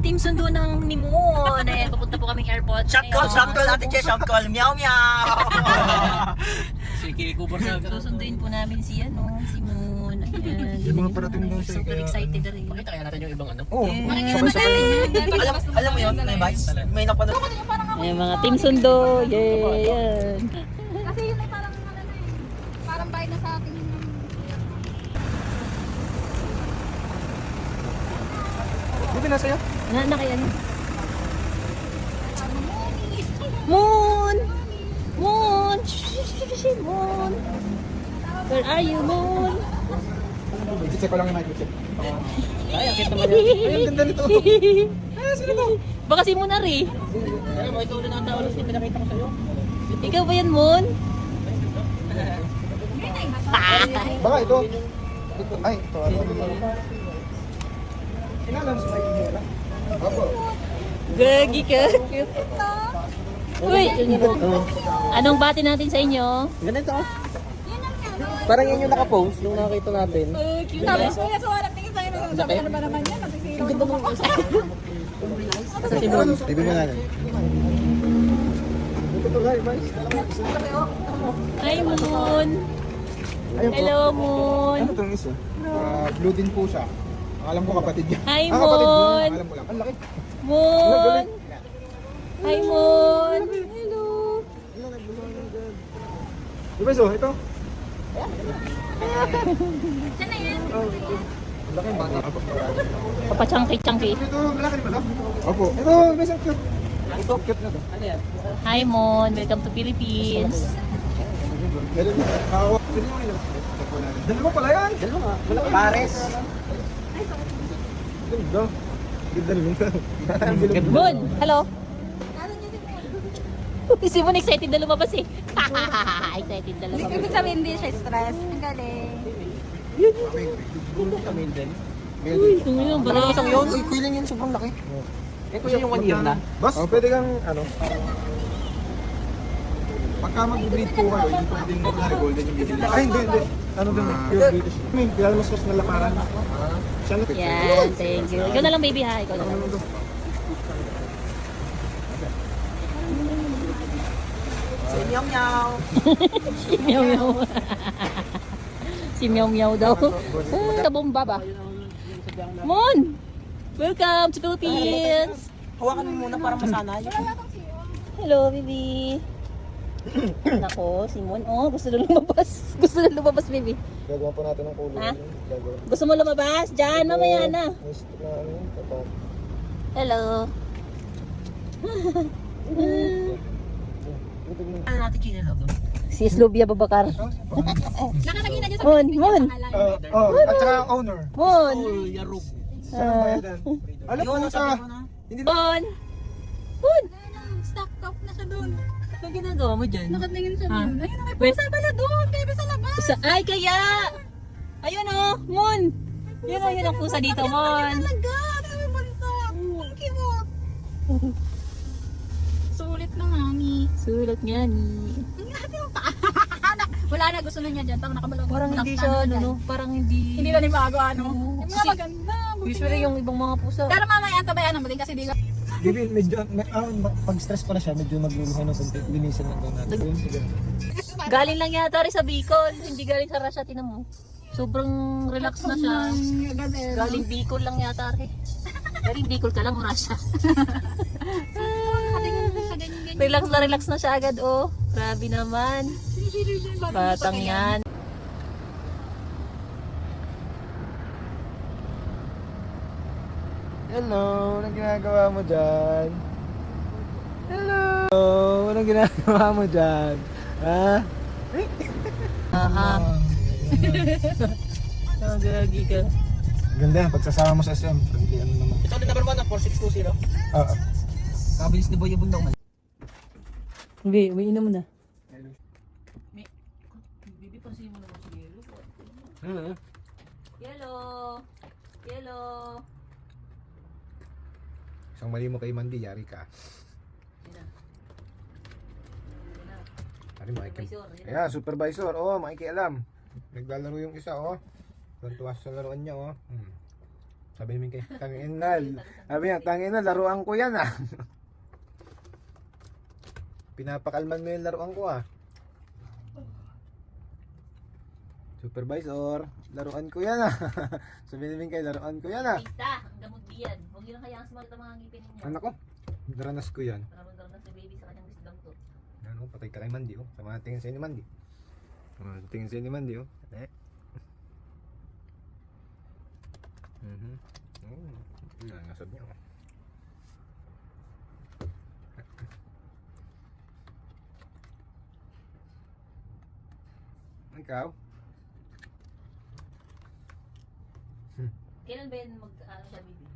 team sundo ng Nimon. Papunta po kaming airport. Shot call, Ate Che, shot call. Meow, meow. Si Kikubar sa Susunduin po namin si Moon. Ayan. Yung mga parating daw siya. Super excited rin. Pakita kaya natin yung ibang ano. Oo. Alam mo yun, may bites. May napanood. Ayan, mga team sundo. Yay! Yan. Kasi yun ay parang ano na eh. Parang bayad na sa atin yung Hindi na sa'yo? Na kaya niya. Moon! Moon! Moon! Where are you, Moon? I-check ko lang yung microchip. Ay, ang kita mo yan. Ay, ang ganda nito. Ah, sino to? Baka si Moon Ari. Ay, mo ikaw ulit ang tao ulit pinakita ko sa'yo. Ikaw ba yan, Moon? Baka ito. Ay, ito. Inalam sa may inyo. Opo. Gagi ka. Uy! Anong bati natin sa inyo? Ganito. Parang yan yung nakapost nung nakita natin. Sabi ko kaya sa warap tingin sa'yo. Sabi ano ba naman yan? Nagsisiro ko mo. Ibig mo natin. Ito guys. Hi, Moon! Hello, Moon! Ano itong isa? Blue din po siya. Alam ko kapatid niya. Hi, kapatid mo. Mon! Alam mo lang. Ang laki. Moon! Hi, Moon! Hello! Diba so, ito? Siya na yan. Ang laki bata. Papachangki-changki. Ito, malaki ba ito? Opo. Ito, best ang cute. Ito, cute na to. Hi, Moon! Welcome to Philippines! Ganun na. Hawak. Dalawa pala yan. Dalawa. Pares. Ganda. Ganda rin. Moon! Hello! Si Moon excited na lumabas eh. Excited na lumabas. Ibig sabihin hindi siya stress. Ang galing. Kami din. Uy, tumulong ba? Isang yun? Uy, kuilan yun. Sobrang laki. Eh, kuya yung 1 year na. Boss, pwede kang ano. Pagka mag-breed po kayo, hindi pwedeng mag golden yung bibili. Ay, hindi. Ano din, pure British. Kailan mas na laparan. Siya na. Yan, thank you. Ikaw na lang, baby, ha? Ikaw na lang. Si meow, meow. Si Meow Meow. Si Meow Meow daw. Kabomba ba? Moon! Welcome to Philippines! Hawakan mo muna para masanay. Hello, baby. Nako, si Moon. Oh, gusto na lumabas. Gusto na lumabas, baby. Gagawa po natin ng kulay. Ha? Gagawa. Gusto mo lumabas? Diyan, mamaya na. Nice na ano, tapat. Hello. Ano natin kinalaw doon? Si Sluvia Babakar. Nakalagay na dyan sa Moon, Moon. At saka owner. Moon. Yarub. Saan ang bayadan? Alam Yun, mo sabi sa... ko na. Hindi na... Moon. Moon. Stocked up na siya doon. Anong ginagawa mo dyan? Nakatingin siya Ha? doon. Ayun, may pusa pala doon. Baby sa labas. Ay, kaya! Ayun oh, Moon! Yun oh, yun ang pusa dito, Moon. Talaga. Sabi mo nito. Ang cute. Sulit na nga ni. Sulat nga ni. Wala na, gusto na niya dyan. Tama nakabalong. Parang hindi siya, ano, no? Parang hindi... Hindi na ni bago, ano. Oo. Yung mga Kasi- maganda. buti Usually na. yung ibang mga pusa. Pero mamaya antabayan naman din kasi di ka. Bibi, medyo... pag stress pala siya, medyo magluluhay ng konti. Linisan lang daw natin. Yun, sige. Galing lang yata rin sa Bicol. Hindi galing sa Russia, tinan mo. Sobrang relax na siya. Galing Bicol lang yata rin. Galing Bicol ka lang, o Russia. Relax na siya agad, oh. Grabe naman. Batang yan. Hello, anong ginagawa mo dyan? Hello! Anong ginagawa mo dyan? Ha? Aha. Gagi ka. Ganda yan, pagsasama mo sa SM. Hindi ano naman. Ito din number 1 na 4620. Oo. Kabilis ni Boy Yabong daw. Hindi, umiinom mo na. Yellow. Yellow. Isang mali mo kay Mandy, yari ka. Ari, Supervisor, yan. Ayan, supervisor. Oh, makikialam. Naglalaro yung isa, oh. Tuwan-tuwa sa laruan niya, oh. Sabi ni Mingkay, tanginal. Sabi niya, tanginal, laruan ko yan ah. Pinapakalman mo yung laruan ko ah. Supervisor, laruan ko yan ah. Sabi ni Mingkay, laruan ko yan ah. Pista, ang gamot diyan. Huwag yun ang kayang sumalit ang mga ngipin ninyo. Anak ko, daranas ko yan. Naramdaman na si baby sa kanyang wisdom to. Ano, patay ka kay Mandy oh. Sa mga tingin sa'yo ni Mandy. Tingin sa'yo ni Mandy oh. Yan, nasab niya oh. Ikaw? Kailan ba yan mag, ano siya, baby?